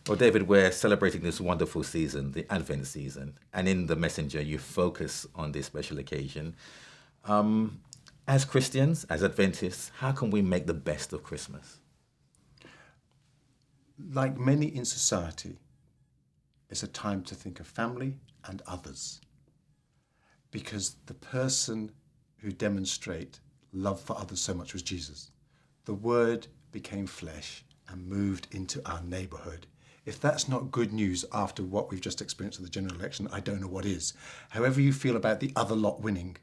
Well, David, we're celebrating this wonderful season, the Advent season, and in the Messenger, you focus on this special occasion. As Christians, as Adventists, how can we make the best of Christmas? Like many in society, it's a time to think of family and others. Because the person who demonstrated love for others so much was Jesus. The Word became flesh and moved into our neighbourhood. If that's not good news after what we've just experienced at the general election, I don't know what is. However you feel about the other lot winning,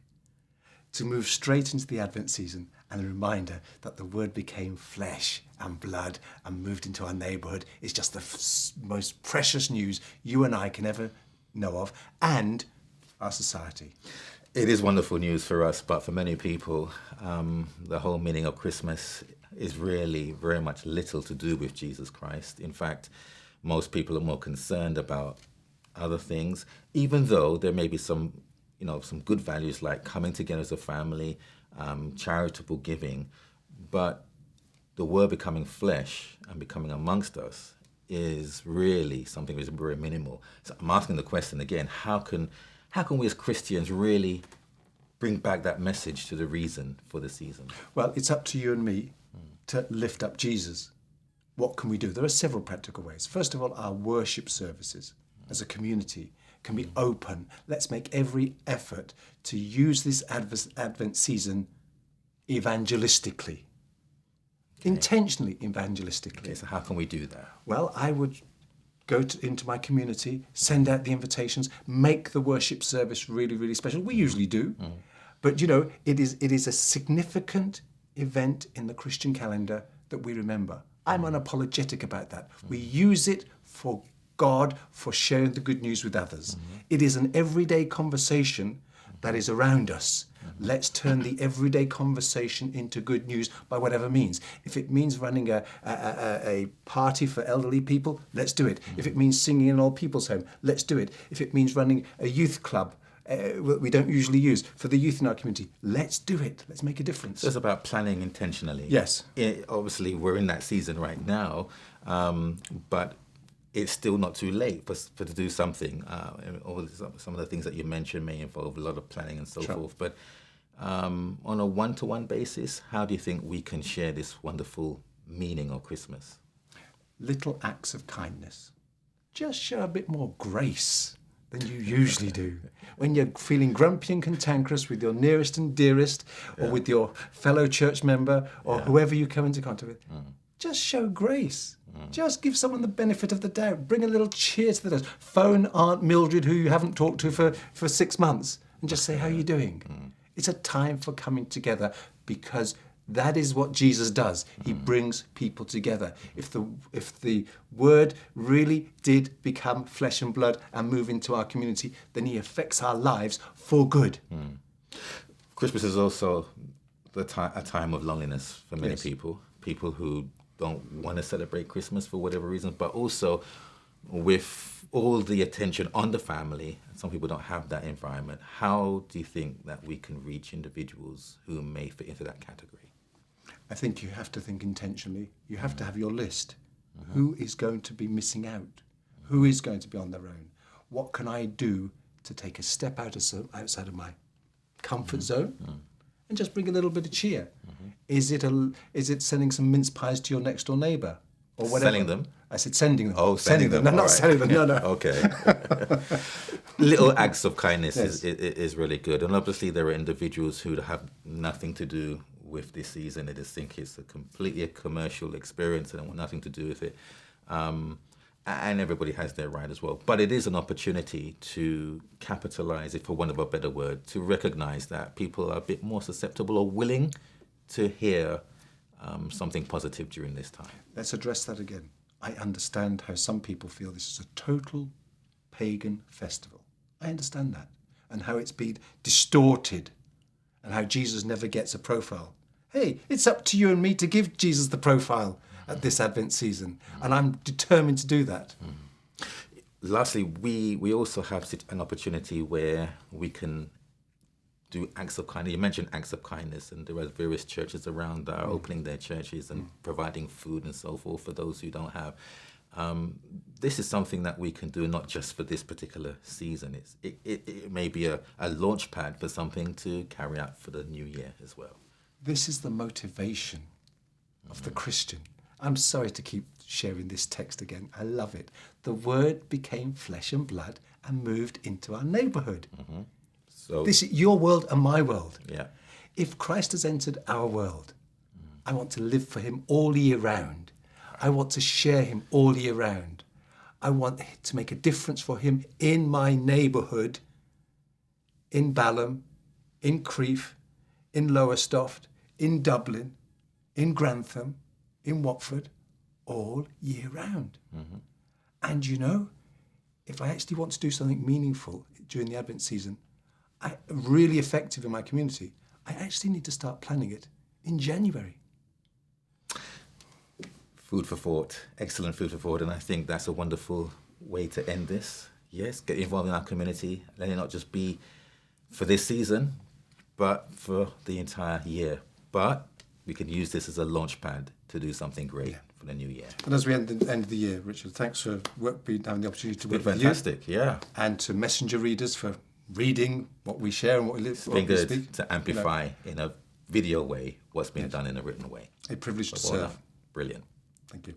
to move straight into the Advent season and a reminder that the Word became flesh and blood and moved into our neighbourhood is just the most precious news you and I can ever know of, and our society. It is wonderful news for us, but for many people, the whole meaning of Christmas is really very much little to do with Jesus Christ. In fact, most people are more concerned about other things, even though there may be some good values like coming together as a family, charitable giving, but the Word becoming flesh and becoming amongst us is really something that is very minimal. So I'm asking the question again, how can we as Christians really bring back that message to the reason for the season? Well, it's up to you and me to lift up Jesus. What can we do? There are several practical ways. First of all, our worship services as a community can be open. Let's make every effort to use this Advent season evangelistically. Okay. Intentionally evangelistically. Okay, so how can we do that? Well, I would go into my community, send out the invitations, make the worship service really, really special. We usually do. But, it is a significant event in the Christian calendar that we remember. I'm unapologetic about that. We use it for God, for sharing the good news with others. It is an everyday conversation that is around us. Let's turn the everyday conversation into good news by whatever means. If it means running a party for elderly people, let's do it. If it means singing in an old people's home, let's do it. If it means running a youth club, we don't usually use for the youth in our community, let's do it. Let's make a difference. So it's about planning intentionally. Yes. Obviously, we're in that season right now, but it's still not too late for to do something. Some of the things that you mentioned may involve a lot of planning and so forth. But on a one-to-one basis, how do you think we can share this wonderful meaning of Christmas? Little acts of kindness. Just show a bit more grace than you usually do. When you're feeling grumpy and cantankerous with your nearest and dearest, or with your fellow church member, or whoever you come into contact with, just show grace. Just give someone the benefit of the doubt. Bring a little cheer to the day. Phone Aunt Mildred, who you haven't talked to for 6 months, and just say, how are you doing? It's a time for coming together, because that is what Jesus does. He brings people together. If the Word really did become flesh and blood and move into our community, then he affects our lives for good. Christmas is also a time of loneliness for many people who don't want to celebrate Christmas for whatever reason, but also with all the attention on the family, some people don't have that environment. How do you think that we can reach individuals who may fit into that category? I think you have to think intentionally. You have to have your list. Who is going to be missing out? Who is going to be on their own? What can I do to take a step outside of my comfort zone and just bring a little bit of cheer? Is it sending some mince pies to your next door neighbour or whatever? Selling them? I said sending them. Oh, sending them. No, not right. selling them. No. Okay. Little acts of kindness is really good. And obviously there are individuals who have nothing to do with this season. They just think it's completely a commercial experience and want nothing to do with it. And everybody has their right as well. But it is an opportunity to capitalize, if for want of a better word, to recognize that people are a bit more susceptible or willing to hear something positive during this time. Let's address that again. I understand how some people feel this is a total pagan festival. I understand that. And how it's been distorted and how Jesus never gets a profile. Hey, it's up to you and me to give Jesus the profile at this Advent season. And I'm determined to do that. Lastly, we also have an opportunity where we can do acts of kindness. You mentioned acts of kindness, and there are various churches around that are opening their churches and providing food and so forth for those who don't have. This is something that we can do not just for this particular season. It may be a launch pad for something to carry out for the new year as well. This is the motivation of the Christian. I'm sorry to keep sharing this text again. I love it. The Word became flesh and blood and moved into our neighborhood. So This is your world and my world. yeah, If Christ has entered our world, I want to live for him all year round. I want to share him all year round. I want to make a difference for him in my neighbourhood, in Balham, in Crieff, in Lowestoft, in Dublin, in Grantham, in Watford, all year round. And you know, if I actually want to do something meaningful during the Advent season, really effective in my community, I actually need to start planning it in January. food for thought, excellent food for thought, and I think that's a wonderful way to end this. Yes, get involved in our community. Let it not just be for this season, but for the entire year. But we can use this as a launch pad to do something great for the new year. And as we end the year, Richard, thanks for having the opportunity to work Been with you. fantastic, yeah. And to messenger readers for reading what we share and what we live. It's been good to amplify in a video way what's been done in a written way. A privilege to Well serve. done. Brilliant. Thank you.